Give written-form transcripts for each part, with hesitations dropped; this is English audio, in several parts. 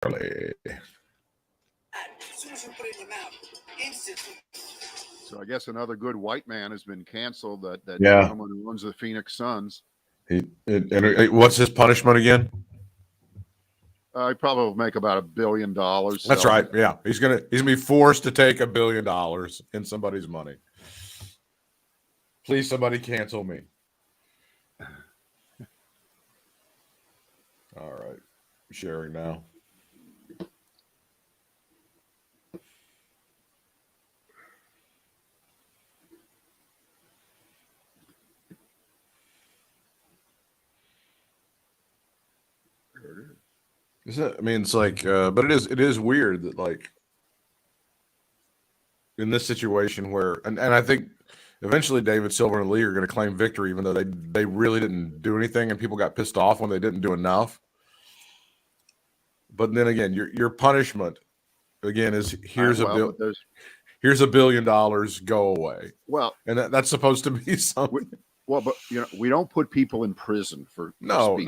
So I guess another good white man has been canceled. That Yeah. gentleman who owns the Phoenix Suns. What's his punishment again? He probably will make about $1 billion. That's right. Yeah, he's gonna be forced to take $1 billion in somebody's money. Please, somebody cancel me. All right, sharing now. I mean, it's like, but it is weird that, like, in this situation where, and I think eventually David Silver and Lee are going to claim victory, even though they really didn't do anything, and people got pissed off when they didn't do enough. But then again, your punishment again is here's $1 billion, go away. Well, and that's supposed to be something. Well, but we don't put people in prison for speech. No.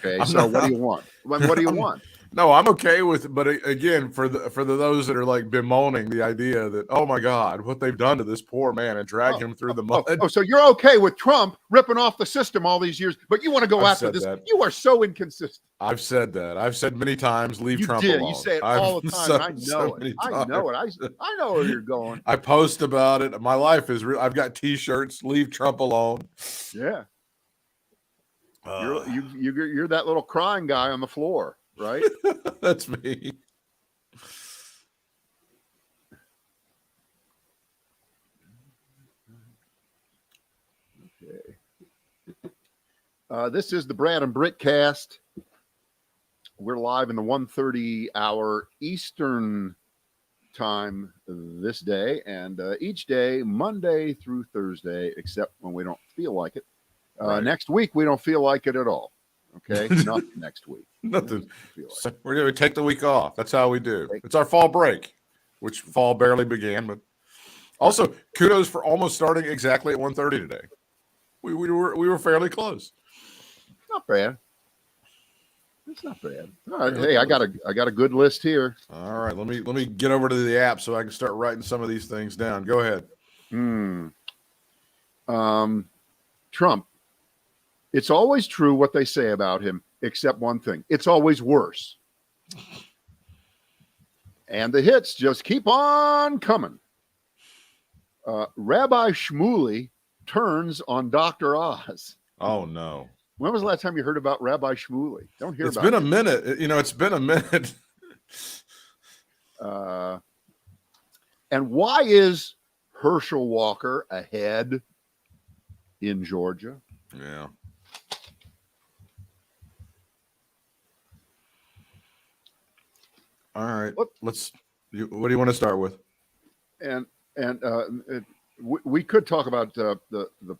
Okay, what do you want? What do you want? No, I'm okay with it, but again, for those that are like bemoaning the idea that, oh my God, what they've done to this poor man and drag him through the mud. So you're okay with Trump ripping off the system all these years, but you want to go after this? That. You are so inconsistent. I've said that. I've said many times, leave Trump alone. You say it all the time. I know it. I know where you're going. I post about it. My life is real. I've got T-shirts. Leave Trump alone. Yeah. You're that little crying guy on the floor, right? That's me. Okay. This is the Brad and Britt cast. We're live in the 1:30 hour Eastern time this day, and each day, Monday through Thursday, except when we don't feel like it. Right. Next week, we don't feel like it at all. Okay, not next week. Nothing. Like. We're going to take the week off. That's how we do. It's our fall break, which fall barely began. But also, kudos for almost starting exactly at 1:30 today. We were fairly close. Not bad. It's not bad. All right, hey, I got a good list here. All right, let me get over to the app so I can start writing some of these things down. Go ahead. Trump. It's always true what they say about him, except one thing. It's always worse. And the hits just keep on coming. Rabbi Shmuley turns on Dr. Oz. Oh, no. When was the last time you heard about Rabbi Shmuley? Don't hear about it. It's been a minute. It's been a minute. And why is Herschel Walker ahead in Georgia? Yeah. All right. What do you want to start with? And we could talk about the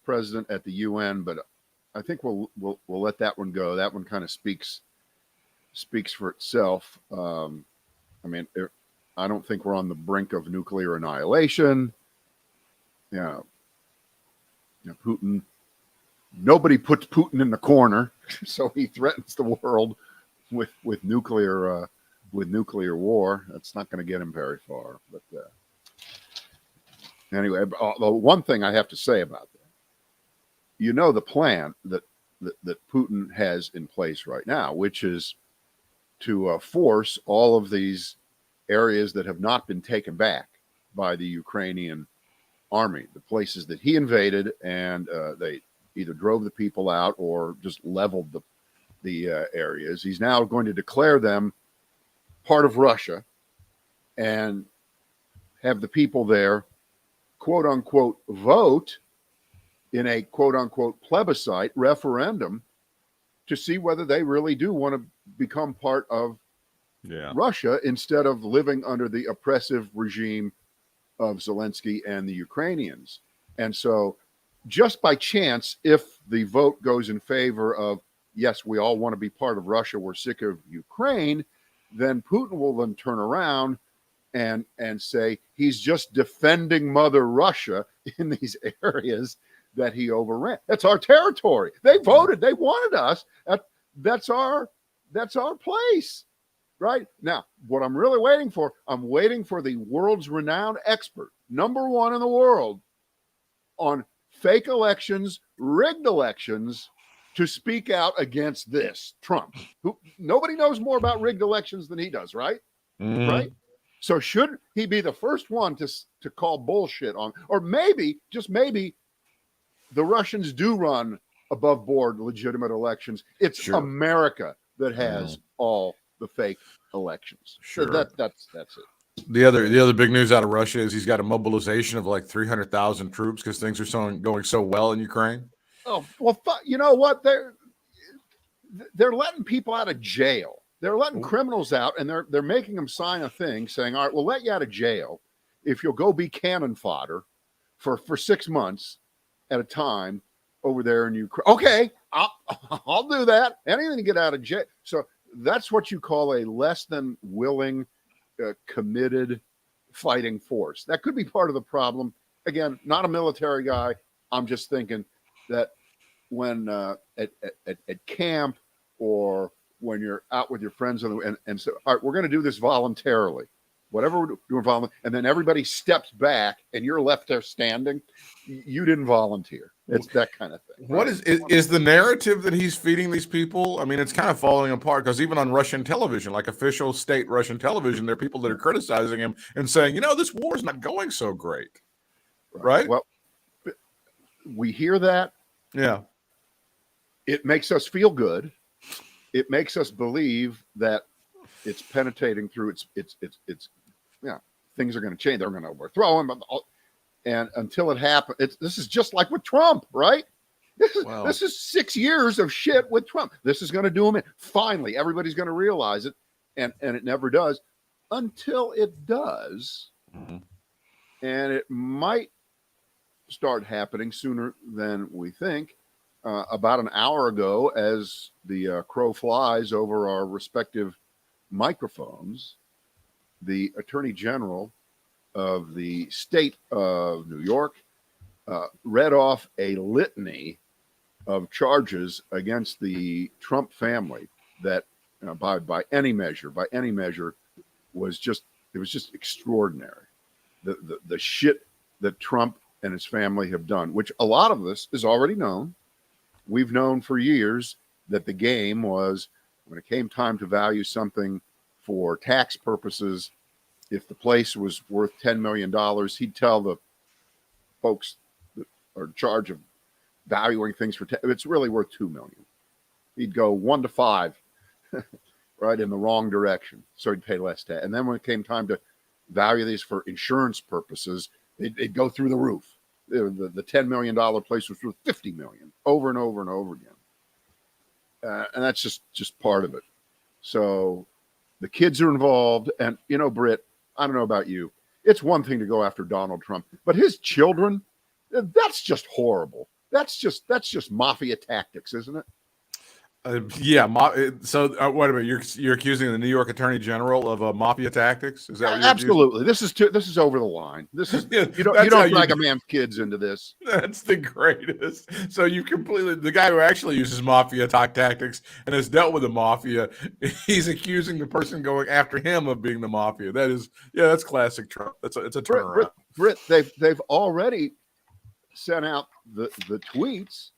president at the UN, but I think we'll let that one go. That one kind of speaks for itself. I mean, I don't think we're on the brink of nuclear annihilation. Putin. Nobody puts Putin in the corner, so he threatens the world with nuclear war. That's not going to get him very far. But anyway, the one thing I have to say about that, the plan that Putin has in place right now, which is to force all of these areas that have not been taken back by the Ukrainian army, the places that he invaded, and they either drove the people out or just leveled the areas. He's now going to declare them part of Russia and have the people there, quote unquote, vote in a quote unquote plebiscite referendum to see whether they really do want to become part of Russia instead of living under the oppressive regime of Zelensky and the Ukrainians. And so just by chance, if the vote goes in favor of, yes, we all want to be part of Russia, we're sick of Ukraine, then Putin will then turn around and say he's just defending Mother Russia in these areas that he overran. That's our territory. They voted. They wanted us. That's our place. Right? Now, what I'm really waiting for, I'm waiting for the world's renowned expert, number one in the world on fake elections, rigged elections, to speak out against this Trump. Who nobody knows more about rigged elections than he does, right? Right? So should he be the first one to call bullshit on, or maybe, just maybe, the Russians do run above board legitimate elections. It's America that has all the fake elections. Sure. That's it. The other big news out of Russia is he's got a mobilization of like 300,000 troops because things are going so well in Ukraine. Oh, well, you know what? They're letting people out of jail. They're letting criminals out, and they're making them sign a thing saying, all right, we'll let you out of jail if you'll go be cannon fodder for 6 months at a time over there in Ukraine. Okay, I'll do that. Anything to get out of jail. So that's what you call a less than willing, committed fighting force. That could be part of the problem. Again, not a military guy. I'm just thinking that when at camp or when you're out with your friends and so, all right, we're going to do this voluntarily, whatever we're doing voluntarily, and then everybody steps back and you're left there standing. You didn't volunteer. It's that kind of thing. What right? is the narrative that he's feeding these people? I mean, it's kind of falling apart because even on Russian television, like official state Russian television, there are people that are criticizing him and saying, this war is not going so great. Right? Well, we hear that. Yeah. It makes us feel good. It makes us believe that it's penetrating through its things are going to change. They're going to overthrow him. And until it happens, this is just like with Trump, right? This is 6 years of shit with Trump. This is going to do him in. Finally, everybody's going to realize it, and it never does until it does. Mm-hmm. And it might start happening sooner than we think. About an hour ago, as the crow flies over our respective microphones, the Attorney General of the state of New York read off a litany of charges against the Trump family that, by any measure, was just extraordinary. The shit that Trump and his family have done, which a lot of this is already known. We've known for years that the game was, when it came time to value something for tax purposes, if the place was worth $10 million, he'd tell the folks that are in charge of valuing things for it's really worth $2 million. He'd go 1 to 5, right, in the wrong direction, so he'd pay less tax. And then when it came time to value these for insurance purposes, they'd go through the roof. The $10 million place was worth $50 million, over and over and over again. And that's just part of it. So the kids are involved. And, Britt, I don't know about you. It's one thing to go after Donald Trump, but his children, that's just horrible. That's just mafia tactics, isn't it? So wait a minute. You're accusing the New York Attorney General of mafia tactics? Is that what you're absolutely? This is over the line. This is you don't drag a man's kids into this. That's the greatest. So you completely, the guy who actually uses mafia tactics and has dealt with the mafia, he's accusing the person going after him of being the mafia. That's classic Trump. It's a turnaround. Britt, they've already sent out the tweets.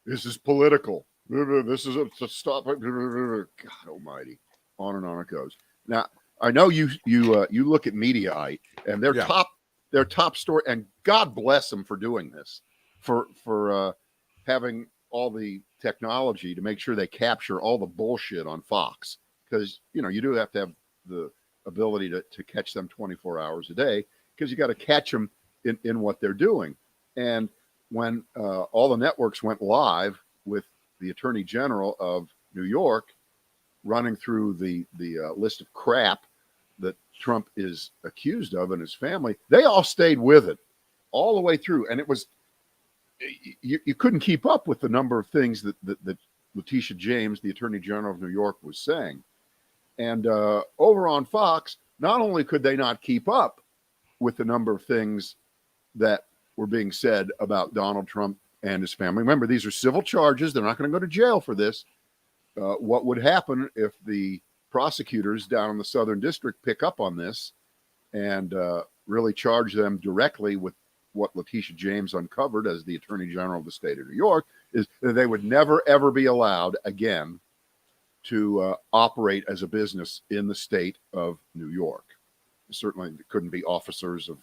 This is political. This is to stop it. God Almighty, on and on it goes. Now I know you look at Mediaite and their top story, and God bless them for doing this, for having all the technology to make sure they capture all the bullshit on Fox, because you do have to have the ability to catch them 24 hours a day, because you got to catch them in what they're doing. And when all the networks went live with the Attorney General of New York running through the list of crap that Trump is accused of and his family, they all stayed with it all the way through. And it was, you couldn't keep up with the number of things that Letitia James, the Attorney General of New York, was saying. And over on Fox, not only could they not keep up with the number of things that were being said about Donald Trump and his family. Remember, these are civil charges. They're not going to go to jail for this. What would happen if the prosecutors down in the Southern District pick up on this and really charge them directly with what Letitia James uncovered as the Attorney General of the state of New York, is that they would never, ever be allowed again to operate as a business in the state of New York. Certainly couldn't be officers of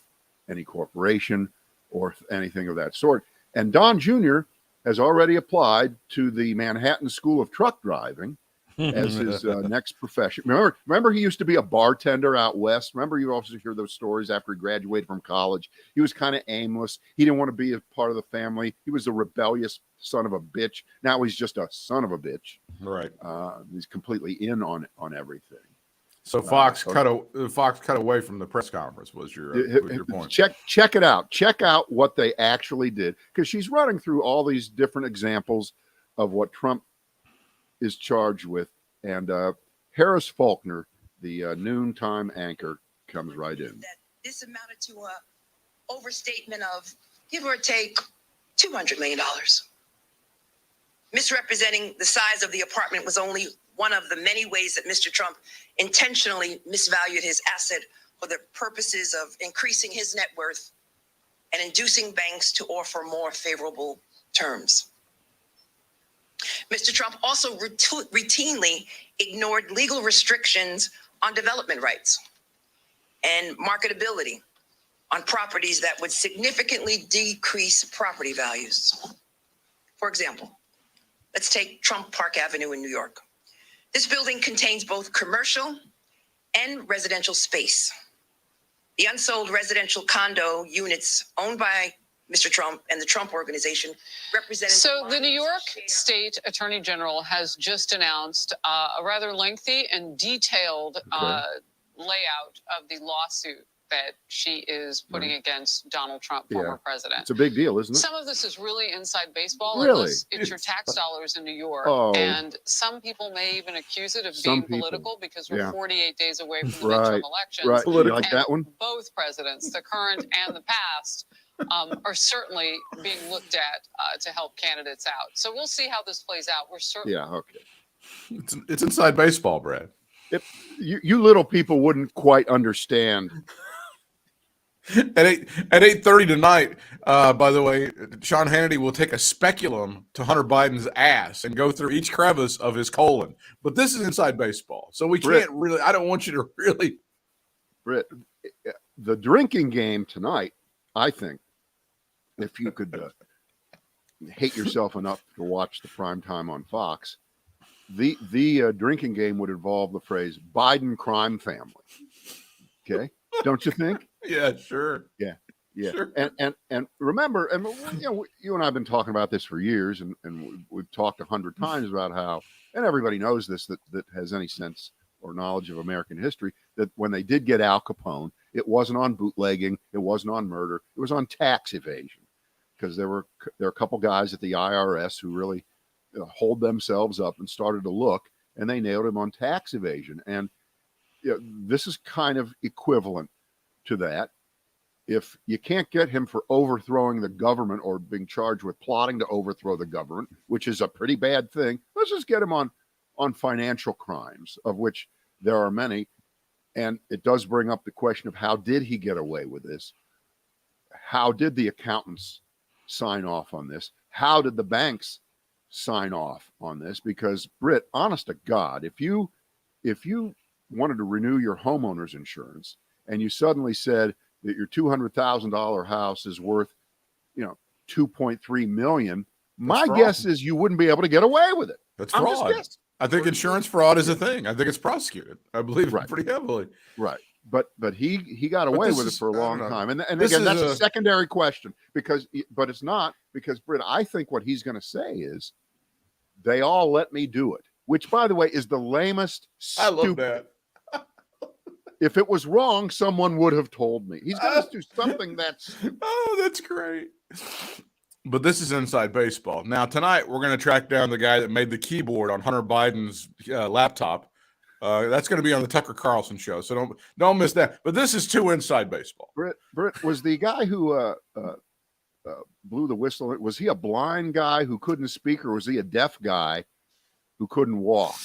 any corporation or anything of that sort. And Don Jr. has already applied to the Manhattan School of Truck Driving as his next profession. Remember, he used to be a bartender out west. Remember, you also hear those stories after he graduated from college. He was kind of aimless. He didn't want to be a part of the family. He was a rebellious son of a bitch. Now he's just a son of a bitch. Right. He's completely in on everything. So Fox cut away from the press conference was your point. Check it out. Check out what they actually did, because she's running through all these different examples of what Trump is charged with. And Harris Faulkner, the noontime anchor, comes right in. That this amounted to a overstatement of, give or take, $200 million. Misrepresenting the size of the apartment was only one of the many ways that Mr. Trump intentionally misvalued his asset for the purposes of increasing his net worth and inducing banks to offer more favorable terms. Mr. Trump also routinely ignored legal restrictions on development rights and marketability on properties that would significantly decrease property values. For example, let's take Trump Park Avenue in New York. This building contains both commercial and residential space. The unsold residential condo units owned by Mr. Trump and the Trump Organization represented. So the New York State Attorney General has just announced a rather lengthy and detailed layout of the lawsuit that she is putting against Donald Trump, former president. It's a big deal, isn't it? Some of this is really inside baseball. Really? It's your tax dollars in New York. Oh. And some people may even accuse it of being political because we're 48 days away from the midterm elections. Right. You like and that one? Both presidents, the current and the past, are certainly being looked at to help candidates out. So we'll see how this plays out. We're certainly. Yeah, okay. It's inside baseball, Brad. You little people wouldn't quite understand. At 8:30 tonight, by the way, Sean Hannity will take a speculum to Hunter Biden's ass and go through each crevice of his colon. But this is inside baseball, so we can't really. I don't want you to really. Britt, the drinking game tonight, I think, if you could hate yourself enough to watch the prime time on Fox, the drinking game would involve the phrase Biden crime family. Okay, don't you think? Yeah, sure. Yeah. Sure. And remember, and you and I have been talking about this for years, and we've talked 100 times about how, and everybody knows this that has any sense or knowledge of American history, that when they did get Al Capone, it wasn't on bootlegging, it wasn't on murder, it was on tax evasion, because there are a couple guys at the IRS who really hold themselves up and started to look, and they nailed him on tax evasion. And this is kind of equivalent to that. If you can't get him for overthrowing the government or being charged with plotting to overthrow the government, which is a pretty bad thing, let's just get him on financial crimes, of which there are many. And it does bring up the question of, how did he get away with this? How did the accountants sign off on this? How did the banks sign off on this? Because, Britt, honest to God, if you wanted to renew your homeowner's insurance and you suddenly said that your $200,000 house is worth, $2.3 million, my guess is you wouldn't be able to get away with it. That's fraud. I think insurance fraud is a thing. I think it's prosecuted. I believe it pretty heavily. Right. But he got away with it for a long time. And again, that's a secondary question, but it's not, because, Britt, I think what he's going to say is, they all let me do it, which, by the way, is the lamest, I love that. If it was wrong, someone would have told me. He's going to do something that's... Oh, that's great. But this is inside baseball. Now, tonight, we're going to track down the guy that made the keyboard on Hunter Biden's laptop. That's going to be on the Tucker Carlson show, so don't miss that. But this is too inside baseball. Britt was the guy who blew the whistle. Was he a blind guy who couldn't speak, or was he a deaf guy who couldn't walk?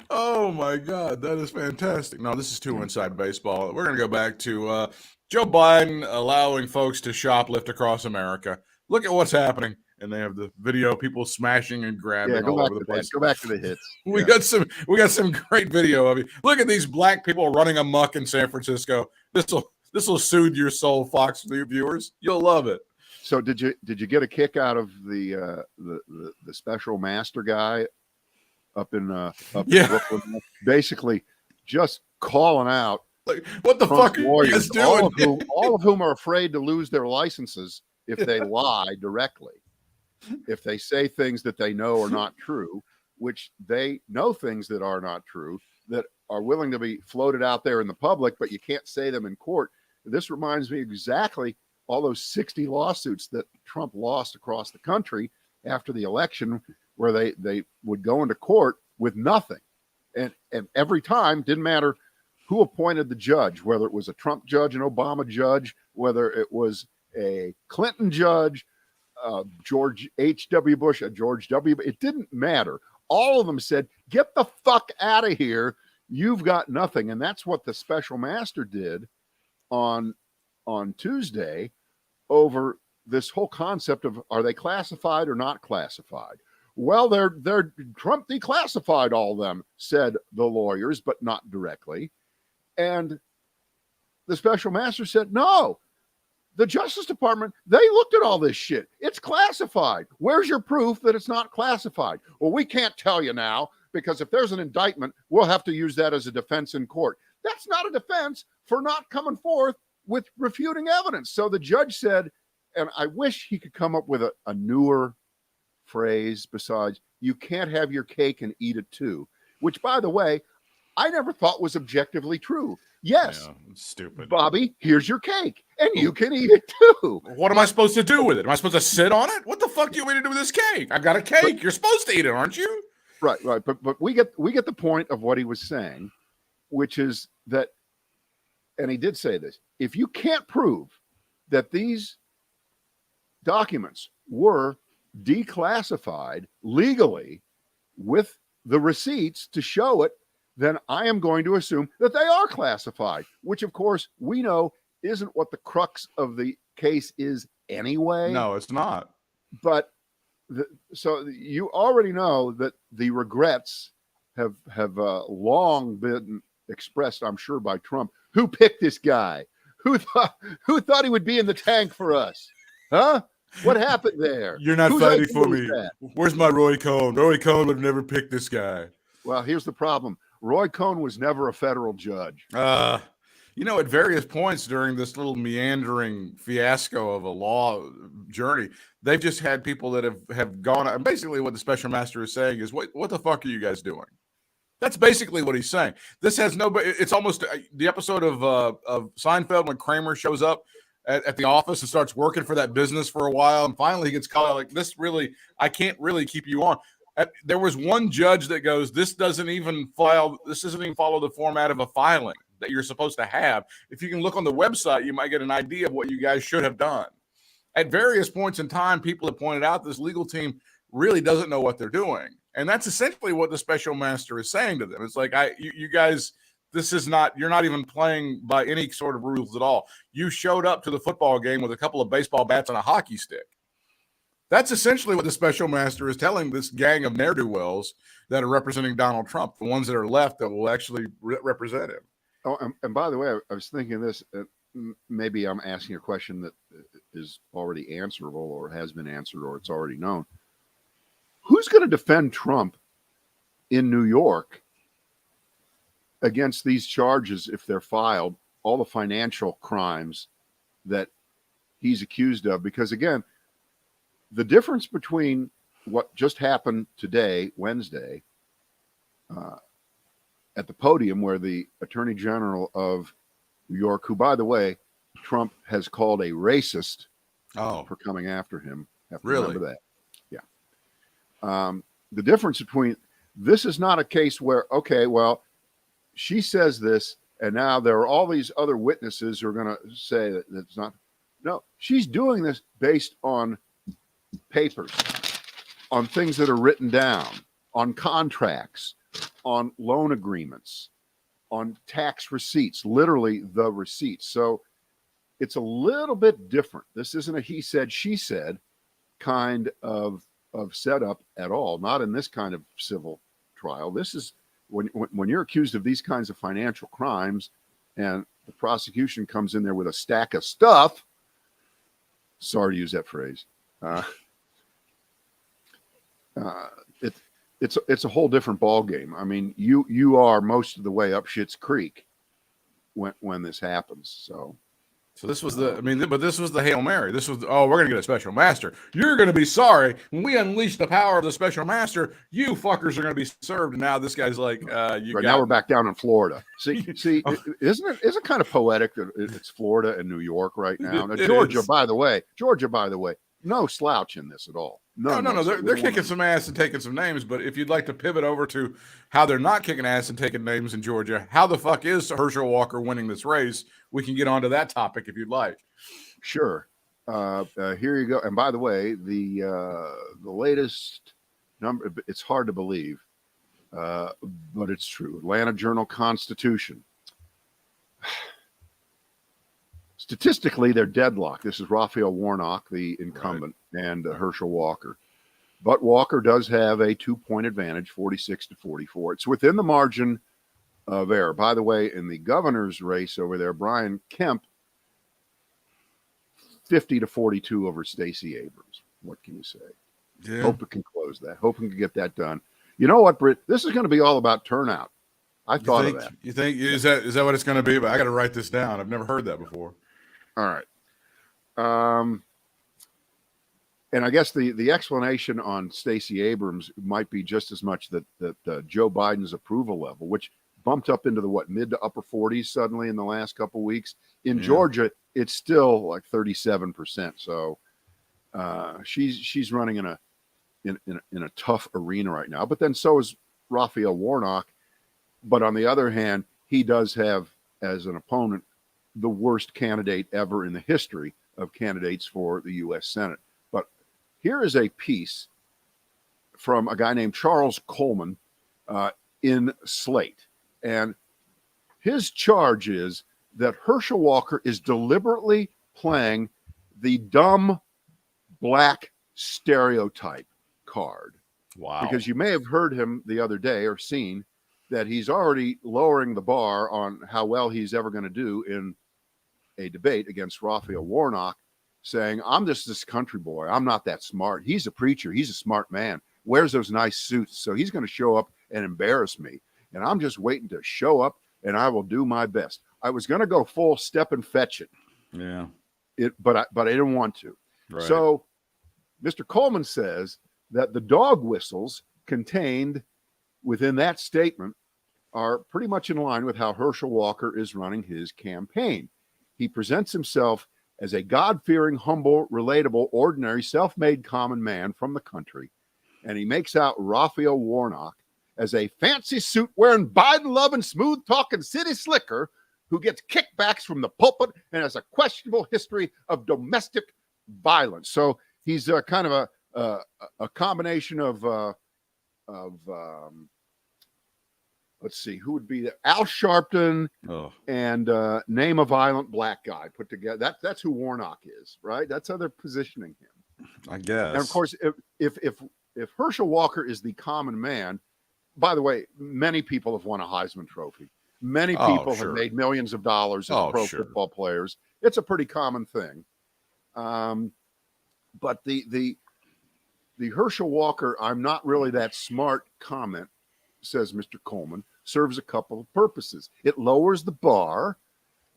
Oh my God, that is fantastic. No, this is too inside baseball. We're going to go back to Joe Biden allowing folks to shoplift across America. Look at what's happening. And they have the video of people smashing and grabbing Yeah, go all back over the to place. that. Go back to the hits. We Yeah. got some great video of it. Look at these black people running amok in San Francisco. This will soothe your soul, Fox viewers. You'll love it. So did you get a kick out of the special master guy up in Brooklyn? Basically, just calling out like, what the Trump's fuck are lawyers, you guys doing? all of whom are afraid to lose their licenses if they lie directly, if they say things that they know are not true, which they know things that are not true, that are willing to be floated out there in the public, but you can't say them in court. This reminds me exactly all those 60 lawsuits that Trump lost across the country after the election, where they would go into court with nothing. And every time, didn't matter who appointed the judge, whether it was a Trump judge, an Obama judge, whether it was a Clinton judge, George H.W. Bush, a George W. It didn't matter. All of them said, get the fuck out of here. You've got nothing. And that's what the special master did on Tuesday over this whole concept of, are they classified or not classified? Well, they're Trump declassified all of them, said the lawyers, but not directly. And the special master said, no, the Justice Department, they looked at all this shit. It's classified. Where's your proof that it's not classified? Well, we can't tell you now, because if there's an indictment, we'll have to use that as a defense in court. That's not a defense for not coming forth with refuting evidence. So the judge said, and I wish he could come up with a newer phrase besides, you can't have your cake and eat it too, which, by the way, I never thought was objectively true. Yes, yeah, stupid. Bobby, here's your cake, and you can eat it too. What am I supposed to do with it? Am I supposed to sit on it? What the fuck do you want me to do with this cake? I've got a cake. You're supposed to eat it, aren't you? Right. But we get the point of what he was saying, which is that, and he did say this, if you can't prove that these documents were declassified legally with the receipts to show it, then I am going to assume that they are classified, which of course we know isn't what the crux of the case is anyway. No, it's not. But so you already know that the regrets have long been expressed, I'm sure, by Trump. Who picked this guy? Who thought he would be in the tank for us? Huh? What happened there? You're not Whose fighting idea for was me. that? Where's my Roy Cohn? Roy Cohn would have never picked this guy. Well, here's the problem. Roy Cohn was never a federal judge. You know, at various points during this little meandering fiasco of a law journey, they've just had people that have gone. And basically, what the special master is saying is, what the fuck are you guys doing? That's basically what he's saying. This has nobody. It's almost the episode of Seinfeld when Kramer shows up at the office and starts working for that business for a while, and finally he gets called like, this really, I can't really keep you on. There was one judge that goes, this doesn't even follow the format of a filing that you're supposed to have. If you can look on the website, you might get an idea of what you guys should have done. At various points in time, people have pointed out this legal team really doesn't know what they're doing. And that's essentially what the special master is saying to them. It's like, you guys, this is not, you're not even playing by any sort of rules at all. You showed up to the football game with a couple of baseball bats and a hockey stick. That's essentially what the special master is telling this gang of ne'er-do-wells that are representing Donald Trump, the ones that are left that will actually represent him. Oh, and by the way, I was thinking this, maybe I'm asking a question that is already answerable or has been answered or it's already known. Who's going to defend Trump in New York against these charges if they're filed, all the financial crimes that he's accused of? Because again, the difference between what just happened today, Wednesday, at the podium where the Attorney General of New York, who, by the way, Trump has called a racist for coming after him. Have to remember that. Yeah. The difference between this is not a case where, okay, well, she says this, and now there are all these other witnesses who are going to say that it's not. No, she's doing this based on papers, on things that are written down, on contracts, on loan agreements, on tax receipts, literally the receipts. So it's a little bit different. This isn't a he said, she said kind of setup at all. Not in this kind of civil trial. This is when you're accused of these kinds of financial crimes and the prosecution comes in there with a stack of stuff. Sorry to use that phrase. It's a whole different ball game. I mean, you are most of the way up Schitt's Creek when this happens. So this was but this was the Hail Mary. This was, we're going to get a special master. You're going to be sorry when we unleash the power of the special master. You fuckers are going to be served. And now this guy's like, right now we're back down in Florida. See, isn't it kind of poetic that it's Florida and New York right now? Now Georgia, by the way, no slouch in this at all. No. They're kicking some ass and taking some names. But if you'd like to pivot over to how they're not kicking ass and taking names in Georgia, how the fuck is Herschel Walker winning this race? We can get onto that topic if you'd like. Sure. Here you go. And by the way, the latest number, it's hard to believe, but it's true. Atlanta Journal-Constitution. Statistically, they're deadlocked. This is Raphael Warnock, the incumbent, right, and Herschel Walker. But Walker does have a 2-point advantage, 46-44. It's within the margin of error. By the way, in the governor's race over there, Brian Kemp, 50-42 over Stacey Abrams. What can you say? Yeah. Hope it can close that. Hope it can get that done. You know what, Britt? This is going to be all about turnout. I thought of that. You think is that what it's going to be? But I got to write this down. I've never heard that before. All right. And I guess the explanation on Stacey Abrams might be just as much that Joe Biden's approval level, which bumped up into the mid to upper 40s suddenly in the last couple of weeks. In Georgia, it's still like 37%. So she's running in a tough arena right now. But then so is Raphael Warnock. But on the other hand, he does have as an opponent the worst candidate ever in the history of candidates for the U.S. Senate. But here is a piece from a guy named Charles Coleman in Slate. And his charge is that Herschel Walker is deliberately playing the dumb black stereotype card. Wow. Because you may have heard him the other day or seen that he's already lowering the bar on how well he's ever going to do in a debate against Raphael Warnock, saying, I'm just this country boy. I'm not that smart. He's a preacher. He's a smart man. Wears those nice suits. So he's going to show up and embarrass me. And I'm just waiting to show up and I will do my best. I was going to go full step and fetch it. Yeah. But I didn't want to. Right. So Mr. Coleman says that the dog whistles contained within that statement are pretty much in line with how Herschel Walker is running his campaign. He presents himself as a God-fearing, humble, relatable, ordinary, self-made common man from the country. And he makes out Raphael Warnock as a fancy suit-wearing, Biden-loving, smooth-talking city slicker who gets kickbacks from the pulpit and has a questionable history of domestic violence. So he's kind of a combination of let's see, who would be there? Al Sharpton and name a violent black guy put together. That's who Warnock is, right? That's how they're positioning him, I guess. And of course, if Herschel Walker is the common man, by the way, many people have won a Heisman Trophy. Many people have made millions of dollars as football players. It's a pretty common thing. But the Herschel Walker, I'm not really that smart comment, says Mr. Coleman, serves a couple of purposes. It lowers the bar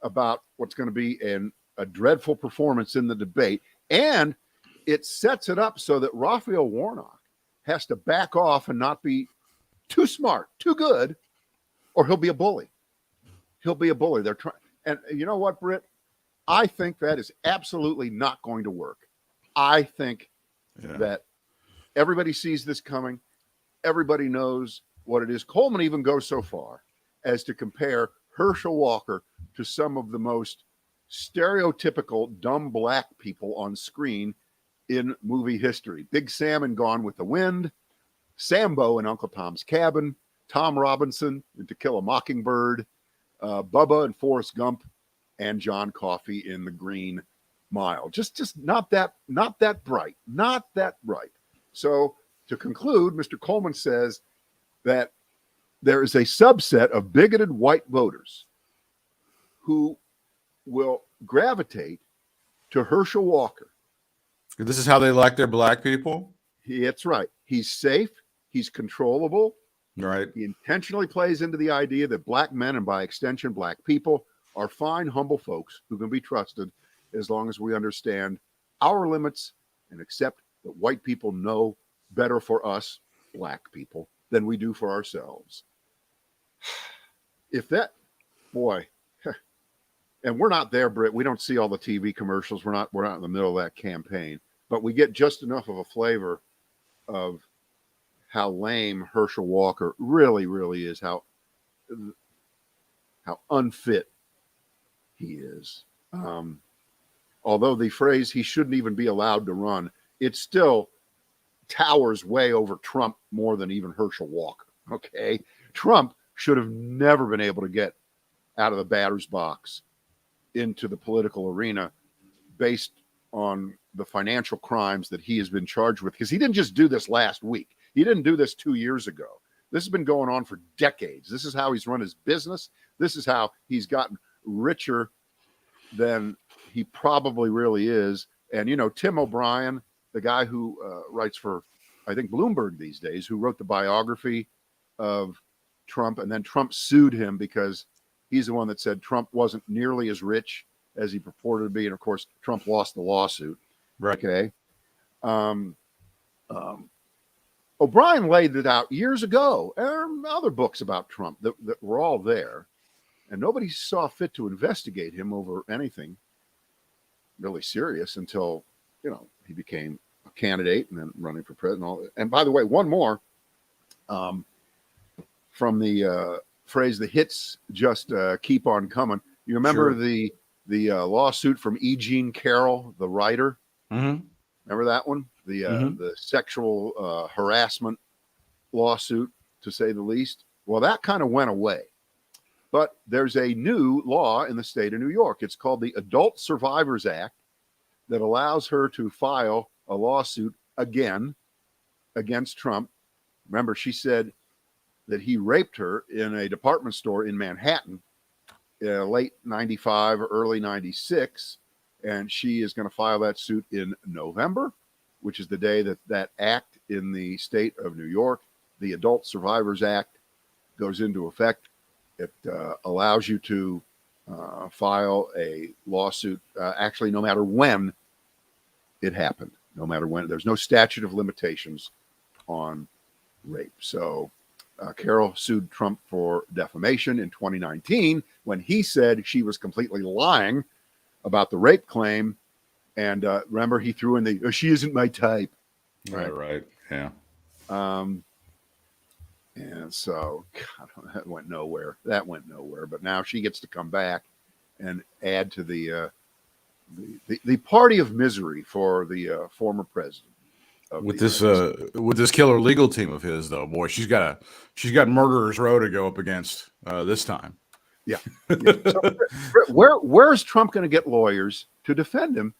about what's going to be a dreadful performance in the debate, and it sets it up so that Raphael Warnock has to back off and not be too smart, too good, or he'll be a bully. He'll be a bully. They're trying, and you know what, Britt? I think that is absolutely not going to work. I think that everybody sees this coming. Everybody knows what it is. Coleman even goes so far as to compare Herschel Walker to some of the most stereotypical dumb black people on screen in movie history. Big Sam in Gone with the Wind, Sambo in Uncle Tom's Cabin, Tom Robinson in To Kill a Mockingbird, Bubba and Forrest Gump, and John Coffey in The Green Mile. Just not that bright, not that bright. So to conclude, Mr. Coleman says that there is a subset of bigoted white voters who will gravitate to Herschel Walker. This is how they like their black people? That's right. He's safe. He's controllable. Right. He intentionally plays into the idea that black men, and by extension, black people, are fine, humble folks who can be trusted as long as we understand our limits and accept that white people know better for us, black people, than we do for ourselves. If that, boy, and we're not there, Britt. We don't see all the TV commercials. We're not in the middle of that campaign, but we get just enough of a flavor of how lame Herschel Walker really, really is, how unfit he is. Although the phrase "he shouldn't even be allowed to run," it still towers way over Trump more than even Herschel Walker. Okay, Trump should have never been able to get out of the batter's box into the political arena based on the financial crimes that he has been charged with, because he didn't just do this last week. He didn't do this 2 years ago. This has been going on for decades. This is how he's run his business. This is how he's gotten richer than he probably really is. And, you know, Tim O'Brien, the guy who writes for, I think, Bloomberg these days, who wrote the biography of Trump, and then Trump sued him because he's the one that said Trump wasn't nearly as rich as he purported to be. And of course, Trump lost the lawsuit. Right. Okay. O'Brien laid it out years ago. There are other books about Trump that were all there, and nobody saw fit to investigate him over anything really serious until, you know, he became a candidate and then running for president. And by the way, one more from the phrase, the hits just keep on coming. You remember Sure. the lawsuit from E. Jean Carroll, the writer? Mm-hmm. Remember that one? The sexual harassment lawsuit, to say the least. Well, that kind of went away. But there's a new law in the state of New York. It's called the Adult Survivors Act that allows her to file a lawsuit again against Trump. Remember, she said that he raped her in a department store in Manhattan, late 95 or early 96. And she is going to file that suit in November, which is the day that act in the state of New York, the Adult Survivors Act, goes into effect. It allows you to file a lawsuit, actually, no matter when it happened, no matter when. There's no statute of limitations on rape. So Carroll sued Trump for defamation in 2019 when he said she was completely lying about the rape claim. And remember, he threw in the, she isn't my type. Right. Yeah. And so, God, that went nowhere. But now she gets to come back and add to the party of misery for the former president. With this killer legal team of his, though, boy, she's got murderer's row to go up against this time. Yeah. So, where's Trump going to get lawyers to defend him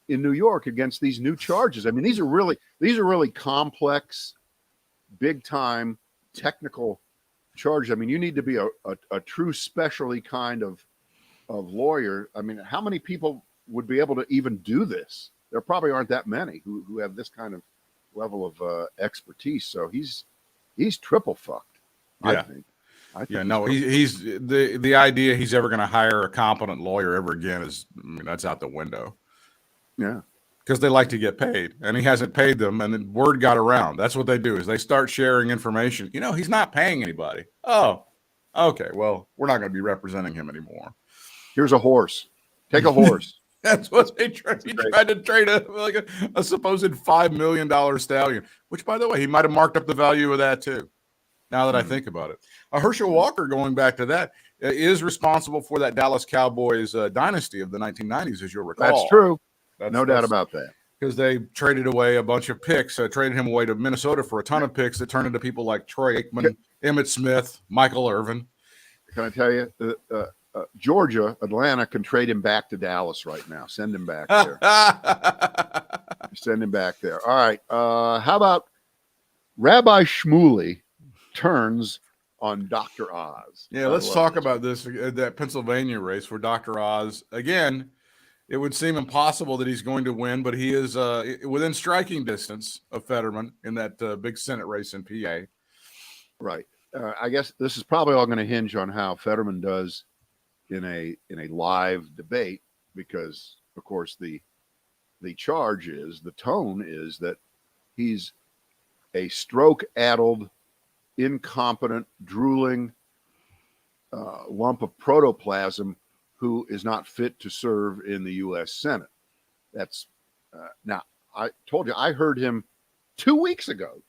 in New York against these new charges? I mean, these are really complex, big time technical charges. I mean, you need to be a true specialty kind of lawyer. I mean, how many people would be able to even do this? There probably aren't that many who have this kind of level of expertise. So he's triple fucked. Yeah. I think he's the idea he's ever going to hire a competent lawyer ever again is, I mean, that's out the window. Yeah. Because they like to get paid, and he hasn't paid them, and then word got around. That's what they do, is they start sharing information. You know, he's not paying anybody. Oh, okay. Well, we're not going to be representing him anymore. Here's a horse. Take a horse. That's what they tried. He tried to trade a supposed $5 million stallion, which, by the way, he might have marked up the value of that too. Now that I think about it, Herschel Walker, going back to that, is responsible for that Dallas Cowboys dynasty of the 1990s, as you'll recall. That's true. No doubt about that. Because they traded away a bunch of picks, traded him away to Minnesota for a ton of picks that turned into people like Troy Aikman. Emmitt Smith, Michael Irvin. Can I tell you, Georgia, Atlanta can trade him back to Dallas right now. Send him back there. Send him back there. All right. How about Rabbi Shmuley turns on Dr. Oz? Yeah, let's talk about this, that Pennsylvania race for Dr. Oz. Again, it would seem impossible that he's going to win, but he is within striking distance of Fetterman in that big Senate race in PA. Right. I guess this is probably all going to hinge on how Fetterman does in a live debate, because, of course, the charge is, the tone is that he's a stroke-addled, incompetent, drooling lump of protoplasm who is not fit to serve in the U.S. Senate. That's now, I told you, I heard him 2 weeks ago,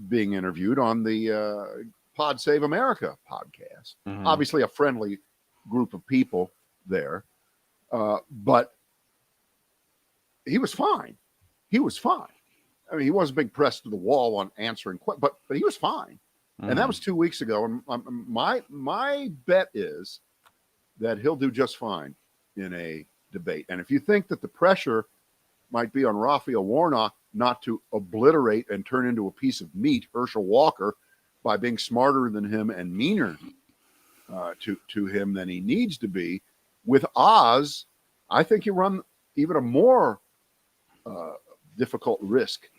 being interviewed on the Pod Save America podcast. Mm-hmm. Obviously a friendly group of people there, but he was fine. He was fine. I mean, he wasn't being pressed to the wall on answering, but he was fine. Mm-hmm. And that was 2 weeks ago. And my bet is that he'll do just fine in a debate. And if you think that the pressure might be on Raphael Warnock not to obliterate and turn into a piece of meat Herschel Walker by being smarter than him and meaner to him than he needs to be, with Oz, I think you run even a more difficult risk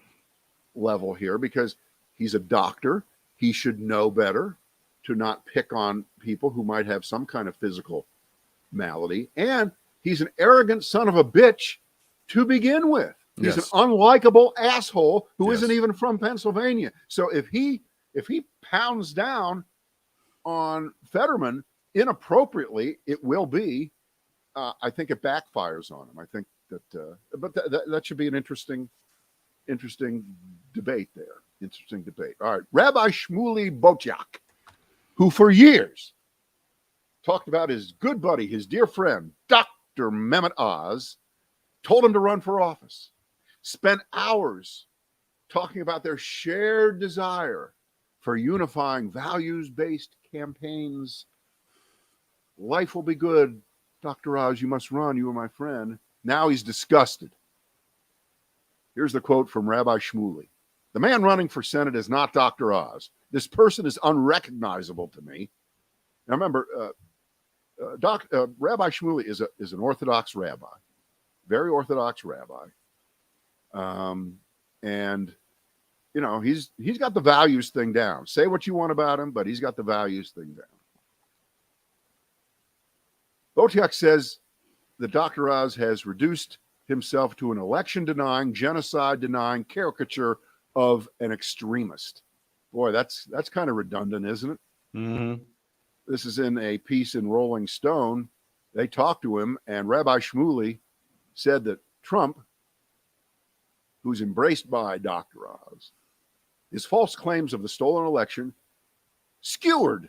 level here, because he's a doctor. He should know better to not pick on people who might have some kind of physical malady. And he's an arrogant son of a bitch to begin with. He's an unlikable asshole who isn't even from Pennsylvania. So if he pounds down on Fetterman inappropriately, it will be, I think it backfires on him. I think that, but that should be an interesting debate there. Interesting debate. All right. Rabbi Shmuley Bochak, who for years talked about his good buddy, his dear friend, Dr. Mehmet Oz, told him to run for office, spent hours talking about their shared desire for unifying values-based campaigns. Life will be good. Dr. Oz, you must run. You are my friend. Now he's disgusted. Here's the quote from Rabbi Shmuley. The man running for Senate is not Dr. Oz. This person is unrecognizable to me. Now remember, Rabbi Shmuley is an Orthodox rabbi, very Orthodox rabbi. And you know, he's got the values thing down. Say what you want about him, but he's got the values thing down. Botiak says that Dr. Oz has reduced himself to an election-denying, genocide-denying caricature of an extremist. Boy, that's kind of redundant, isn't it? Mm-hmm. This is in a piece in Rolling Stone. They talked to him, and Rabbi Shmuley said that Trump, who's embraced by Dr. Oz, his false claims of the stolen election skewered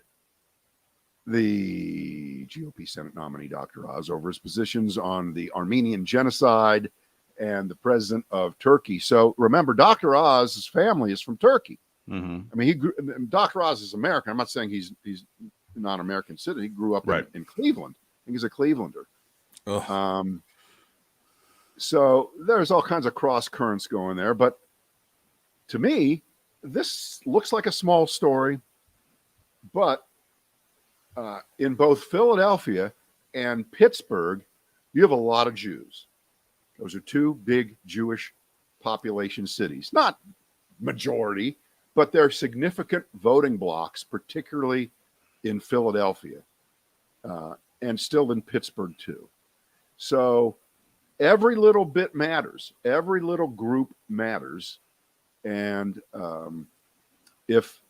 the GOP Senate nominee, Dr. Oz, over his positions on the Armenian genocide and the president of Turkey. So remember, Dr. Oz's family is from Turkey. Mm-hmm. I mean, Dr. Oz is American. I'm not saying he's not an American citizen. He grew up in Cleveland. I think he's a Clevelander. So there's all kinds of cross currents going there. But to me, this looks like a small story. But in both Philadelphia and Pittsburgh, you have a lot of Jews. Those are two big Jewish population cities. Not majority, but they're significant voting blocks, particularly in Philadelphia, and still in Pittsburgh too. So every little bit matters. Every little group matters. And if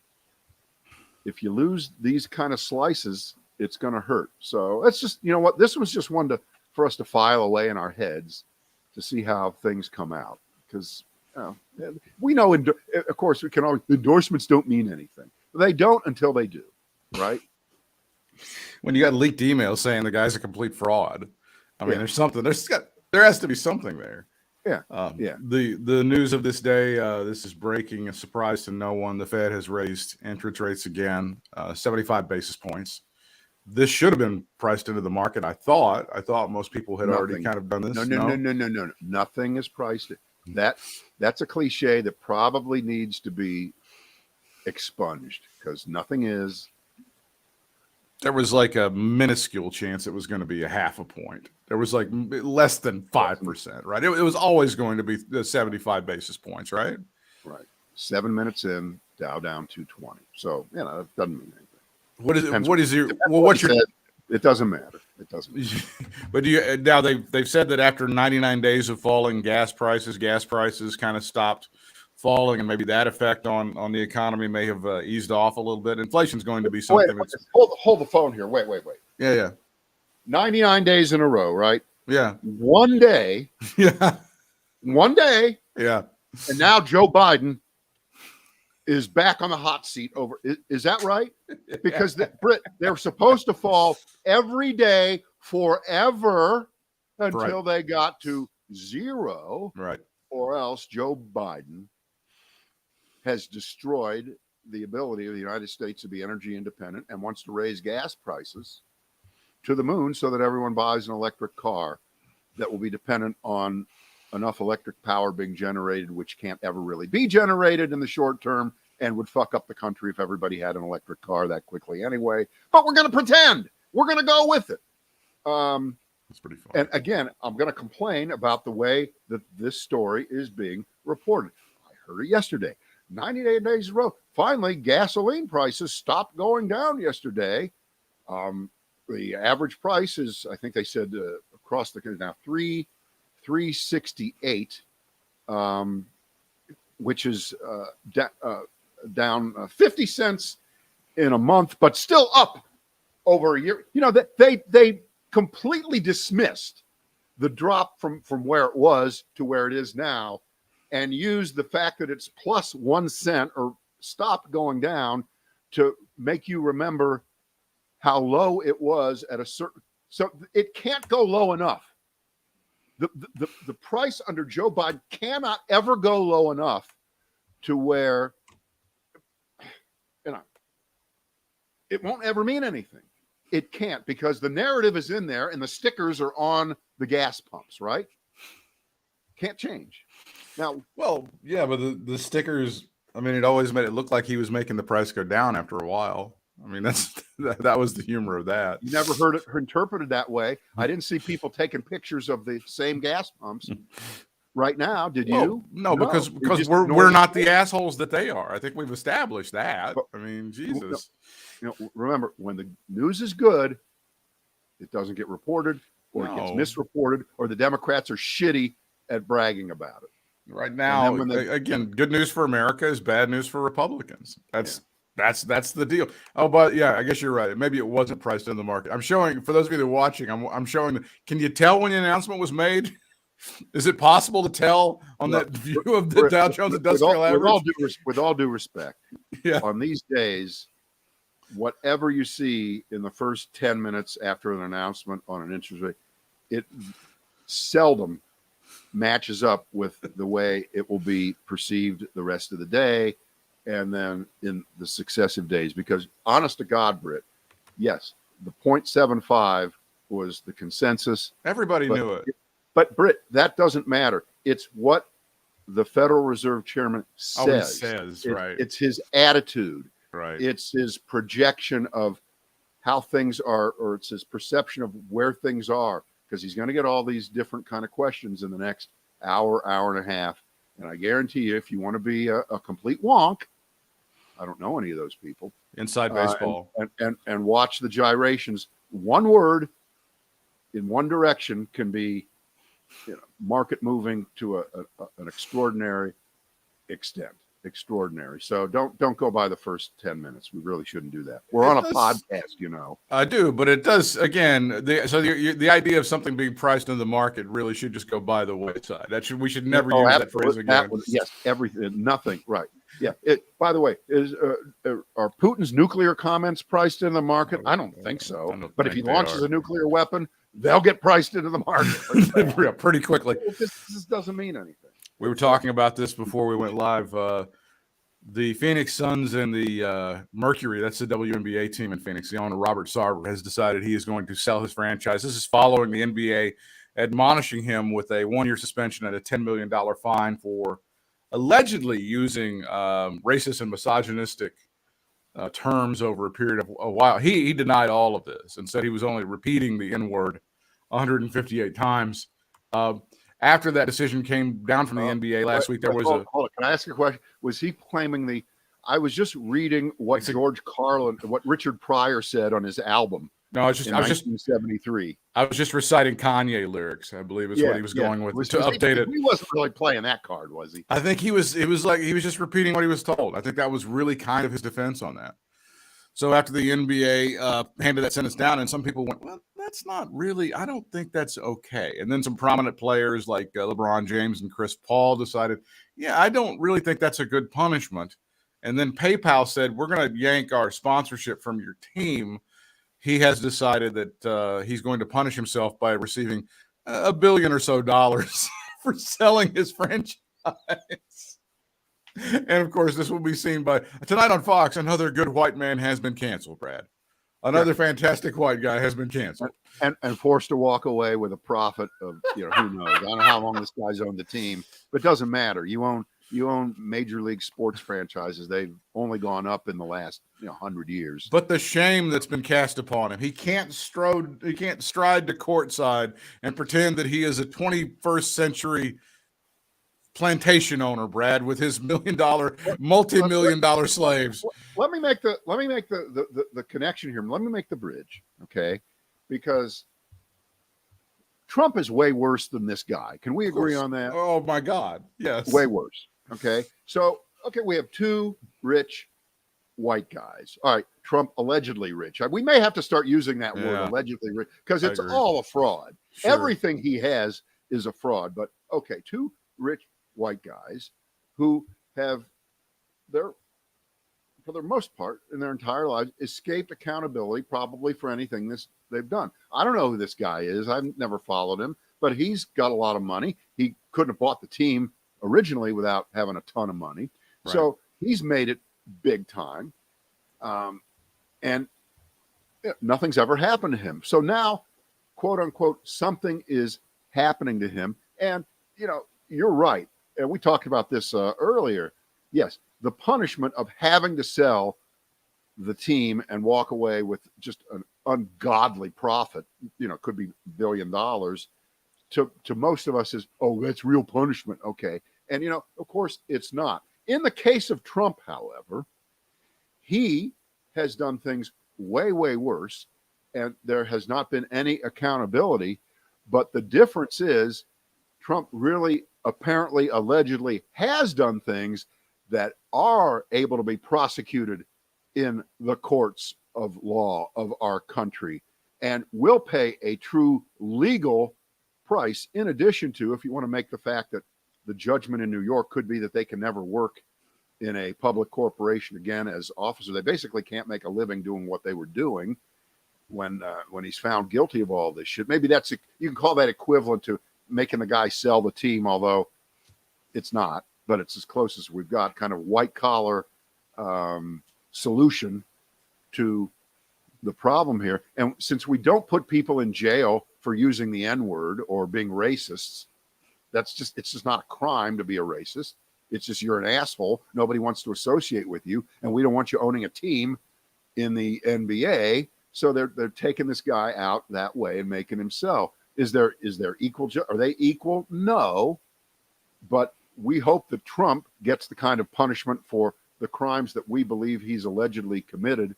you lose these kind of slices, it's going to hurt. So it's just, you know what, this was just one for us to file away in our heads to see how things come out. Because we know, of course, we can always, endorsements don't mean anything. They don't until they do, right? When you got leaked emails saying the guy's a complete fraud, I mean, there's something. There has to be something there. Yeah. The news of this day, this is breaking, a surprise to no one. The Fed has raised interest rates again, 75 basis points. This should have been priced into the market. I thought most people had already kind of done this. No. Nothing is priced. That's a cliche that probably needs to be expunged because nothing is. There was like a minuscule chance it was going to be a half a point. There was like less than 5%, right? It was always going to be the 75 basis points, right? Right. 7 minutes in, Dow down 220. So, it doesn't mean anything. It doesn't matter. It doesn't. But now they've said that after 99 days of falling gas prices kind of stopped falling, and maybe that effect on the economy may have eased off a little bit. Inflation's going to be something. Hold the phone here. Wait. Yeah. 99 days in a row, right? Yeah. One day. Yeah. One day. Yeah. And now Joe Biden is back on the hot seat over. Is that right? Because Britt, they're supposed to fall every day forever until they got to zero. Right. Or else Joe Biden has destroyed the ability of the United States to be energy independent and wants to raise gas prices to the moon so that everyone buys an electric car that will be dependent on enough electric power being generated, which can't ever really be generated in the short term and would fuck up the country if everybody had an electric car that quickly anyway. But we're going to pretend. We're going to go with it. That's pretty fun. And again, I'm going to complain about the way that this story is being reported. I heard it yesterday. 98 days in a row. Finally, gasoline prices stopped going down yesterday. The average price is, I think they said across the country now, $3.68, which is down 50 cents in a month, but still up over a year. They completely dismissed the drop from where it was to where it is now and used the fact that it's plus 1 cent or stopped going down to make you remember how low it was at a certain. So it can't go low enough. The price under Joe Biden cannot ever go low enough to where, it won't ever mean anything. It can't, because the narrative is in there and the stickers are on the gas pumps, right? Can't change. Now, well, yeah, but the stickers, I mean, it always made it look like he was making the price go down after a while. I mean, that was the humor of that. You never heard it interpreted that way. I didn't see people taking pictures of the same gas pumps right now. Did you? No, because we're not the assholes that they are. I think we've established that. But, I mean, Jesus. Remember, when the news is good, it doesn't get reported, or it gets misreported, or the Democrats are shitty at bragging about it. Right now, again, good news for America is bad news for Republicans. That's the deal. Oh, but yeah, I guess you're right. Maybe it wasn't priced in the market. I'm showing, for those of you that are watching, I'm showing. Can you tell when the announcement was made? Is it possible to tell on that view of the Dow Jones Industrial Average? With all due respect, on these days, whatever you see in the first 10 minutes after an announcement on an interest rate, it seldom matches up with the way it will be perceived the rest of the day and then in the successive days. Because honest to God, Britt, yes, the 0.75 was the consensus. Everybody knew it. But Britt, that doesn't matter. It's what the Federal Reserve Chairman says. Right. It's his attitude. Right. It's his projection of how things are, or it's his perception of where things are, because he's going to get all these different kind of questions in the next hour and a half. And I guarantee you, if you want to be a complete wonk, I don't know any of those people. Inside baseball. And watch the gyrations. One word in one direction can be market moving to an extraordinary extent. Extraordinary. So don't go by the first 10 minutes. We really shouldn't do that. We're on a podcast, I do, but it does, again, the idea of something being priced in the market really should just go by the wayside. We should never use that phrase again. Yes, everything, nothing, right. Yeah. By the way, are Putin's nuclear comments priced in the market? I don't think so. But if he launches a nuclear weapon, they'll get priced into the market Yeah, pretty quickly. This doesn't mean anything. We were talking about this before we went live. The Phoenix Suns and the Mercury, that's the WNBA team in Phoenix, the owner, Robert Sarver, has decided he is going to sell his franchise. This is following the NBA admonishing him with a 1-year suspension and a $10 million fine for allegedly using racist and misogynistic terms over a period of a while. He denied all of this and said he was only repeating the N-word 158 times. After that decision came down from the NBA last week, there was hold on. Can I ask you a question? Was he claiming I was just reading what George Carlin, what Richard Pryor said on his album. No, I was just 1973. I was just reciting Kanye lyrics, I believe is what he was going with to update it. He wasn't really playing that card, was he? I think it was like he was just repeating what he was told. I think that was really kind of his defense on that. So after the NBA handed that sentence down, and some people went, well, that's not really, I don't think that's okay. And then some prominent players like LeBron James and Chris Paul decided, yeah, I don't really think that's a good punishment. And then PayPal said, we're going to yank our sponsorship from your team. He has decided that he's going to punish himself by receiving $1 billion or so for selling his franchise. And of course, this will be seen by tonight on Fox. Another good white man has been canceled, Brad. Another fantastic white guy has been canceled. And forced to walk away with a profit of, who knows? I don't know how long this guy's owned the team, but it doesn't matter. You own major league sports franchises. They've only gone up in the last 100 years. But the shame that's been cast upon him, he can't stride to courtside and pretend that he is a 21st century plantation owner, Brad, with his multi-million-dollar slaves. Let me make the connection here. Let me make the bridge, okay? Because Trump is way worse than this guy. Can we agree on that? Oh my God, yes, way worse. Okay, so we have two rich white guys. All right, Trump allegedly rich. We may have to start using that word, allegedly rich, because it's all a fraud. Sure. Everything he has is a fraud. But okay, two rich white guys who have for the most part in their entire lives escaped accountability probably for anything they've done. I don't know who this guy is. I've never followed him, but he's got a lot of money. He couldn't have bought the team originally without having a ton of money. Right. So he's made it big time. And nothing's ever happened to him. So now, quote unquote, something is happening to him. And, you're right. And we talked about this earlier. Yes, the punishment of having to sell the team and walk away with just an ungodly profit, could be $1 billion to most of us is, oh, that's real punishment. Okay. And, of course it's not. In the case of Trump, however, he has done things way, way worse, and there has not been any accountability. But the difference is Trump really apparently allegedly has done things that are able to be prosecuted in the courts of law of our country and will pay a true legal price, in addition to, if you want to make the fact that the judgment in New York could be that they can never work in a public corporation again as officers. They basically can't make a living doing what they were doing when he's found guilty of all this shit. Maybe you can call that equivalent to making the guy sell the team, although it's not, but it's as close as we've got, kind of white collar solution to the problem here. And since we don't put people in jail for using the N-word or being racists, it's just not a crime to be a racist. It's just you're an asshole. Nobody wants to associate with you, and we don't want you owning a team in the NBA. So they're taking this guy out that way and making him sell. Is there equal? Are they equal? No, but we hope that Trump gets the kind of punishment for the crimes that we believe he's allegedly committed.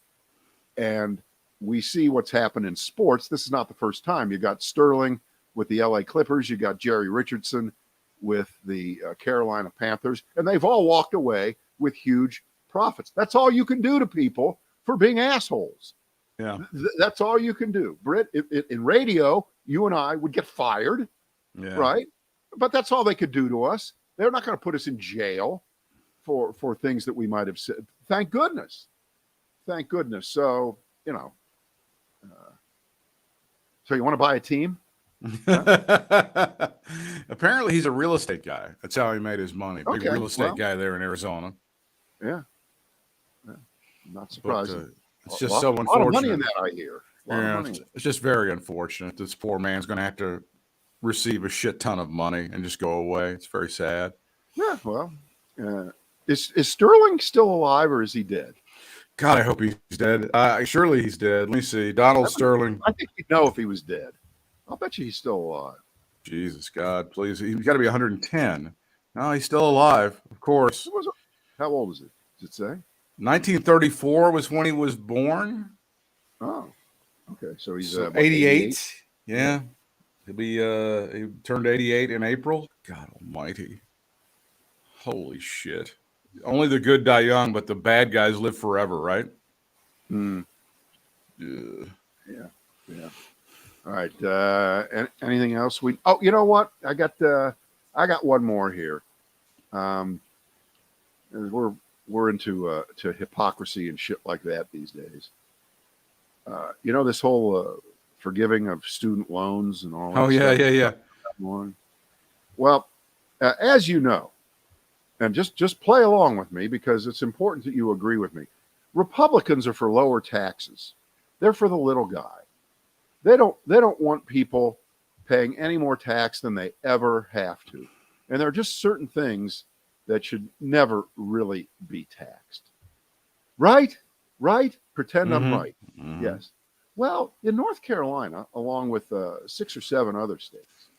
And we see what's happened in sports. This is not the first time. You got Sterling with the LA Clippers. You got Jerry Richardson with the Carolina Panthers. And they've all walked away with huge profits. That's all you can do to people for being assholes. Yeah. That's all you can do. Britt, in radio, you and I would get fired, right? But that's all they could do to us. They're not going to put us in jail for things that we might have said. Thank goodness. So, So you want to buy a team? Apparently, he's a real estate guy. That's how he made his money. Big Okay, real estate well. guy there in Arizona. Yeah. Not But surprising. it's just so A lot of money unfortunate. in that, I hear. A lot of Yeah, money. it's just very unfortunate. This poor man's going to have to receive a shit ton of money and just go away. It's very sad. Yeah, well, is Sterling still alive or is he dead? God, I hope he's dead. Surely he's dead. Let me see. Donald Sterling. I think we'd know if he was dead. I'll bet you he's still alive. Jesus, God, please. He's got to be 110. No, he's still alive, of course. How old is he? Does it say? 1934 was when he was born. Oh, okay. So he's So what, 88. Yeah. He turned 88 in April. God almighty. Holy shit. Only the good die young, but the bad guys live forever, right? Yeah. All right. Anything else? Oh, you know what? I got one more here. We're into to hypocrisy and shit like that these days. You know, this whole forgiving of student loans and all that. Oh, yeah. Well, as you know, and just play along with me because it's important that you agree with me. Republicans are for lower taxes. They're for the little guy. They don't want people paying any more tax than they ever have to. And there are just certain things that should never really be taxed. Right? Pretend I'm right. Mm-hmm. Yes. Well, in North Carolina, along with 6 or 7 other states,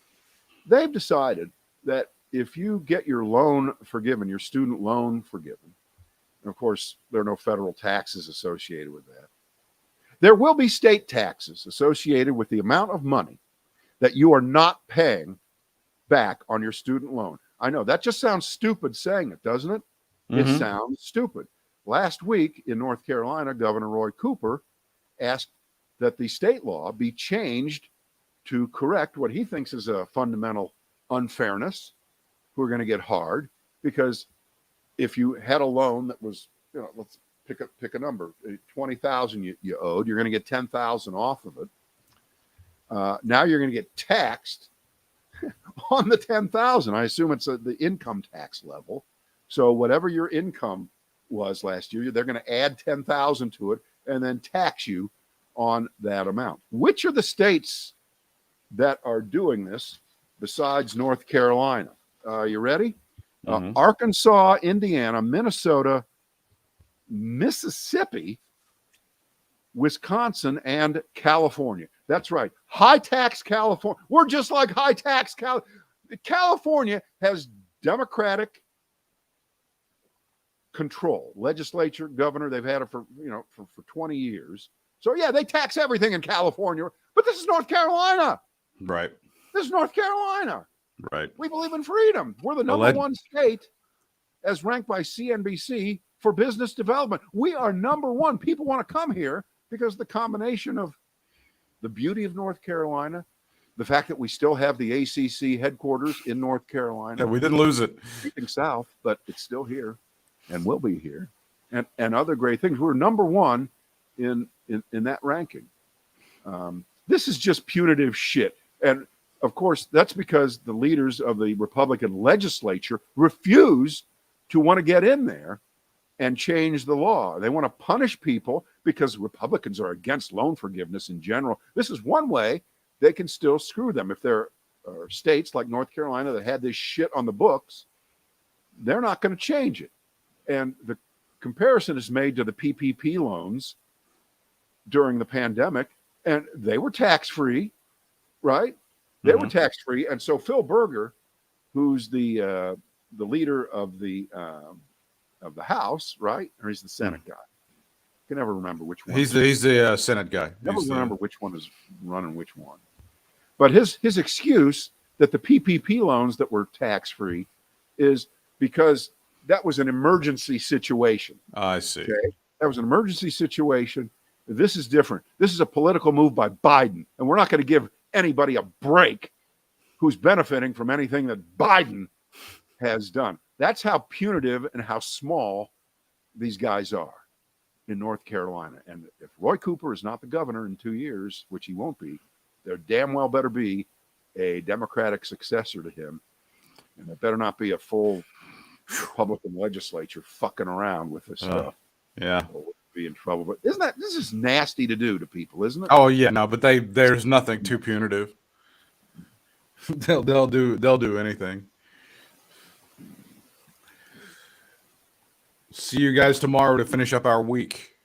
they've decided that if you get your loan forgiven, your student loan forgiven, and of course, there are no federal taxes associated with that, there will be state taxes associated with the amount of money that you are not paying back on your student loan. I know that just sounds stupid saying it, doesn't it? Mm-hmm. It sounds stupid. Last week in North Carolina, Governor Roy Cooper asked that the state law be changed to correct what he thinks is a fundamental unfairness. We're going to get hard because if you had a loan that was, let's pick a number, 20,000 you owed, you're going to get 10,000 off of it. Now you're going to get taxed on the 10,000. I assume it's the income tax level. So whatever your income was last year, they're going to add 10,000 to it and then tax you on that amount. Which are the states that are doing this besides North Carolina? You ready? Mm-hmm. Arkansas, Indiana, Minnesota, Mississippi, Wisconsin, and California. That's right. High tax California. We're just like high tax California has Democratic control. Legislature, governor, they've had it for 20 years. So yeah, they tax everything in California, but this is North Carolina. Right. This is North Carolina. Right. We believe in freedom. We're the number one state as ranked by CNBC for business development. We are number one. People want to come here because the combination of the beauty of North Carolina, the fact that we still have the ACC headquarters in North Carolina. Yeah, we didn't lose it. Creeping south, but it's still here and will be here. And other great things. We're number one in that ranking. This is just punitive shit. And of course, that's because the leaders of the Republican legislature refuse to want to get in there and change the law. They want to punish people because Republicans are against loan forgiveness in general. This is one way they can still screw them. If there are states like North Carolina that had this shit on the books, they're not going to change it. And the comparison is made to the PPP loans during the pandemic, and they were tax-free, right? They were tax-free. And so Phil Berger, who's the leader of the House, right? Or he's the Senate guy. I can never remember which one. He's the Senate guy. Never remember which one is running which one. But his excuse that the PPP loans that were tax-free is because that was an emergency situation. I see. Okay? That was an emergency situation. This is different. This is a political move by Biden, and we're not going to give anybody a break who's benefiting from anything that Biden has done. That's how punitive and how small these guys are in North Carolina. And if Roy Cooper is not the governor in 2 years, which he won't be, there damn well better be a Democratic successor to him, and there better not be a full Republican legislature fucking around with this stuff. Yeah. Or we'll be in trouble. But this is nasty to do to people, isn't it? Oh yeah, no, but there's nothing too punitive. they'll do anything. See you guys tomorrow to finish up our week.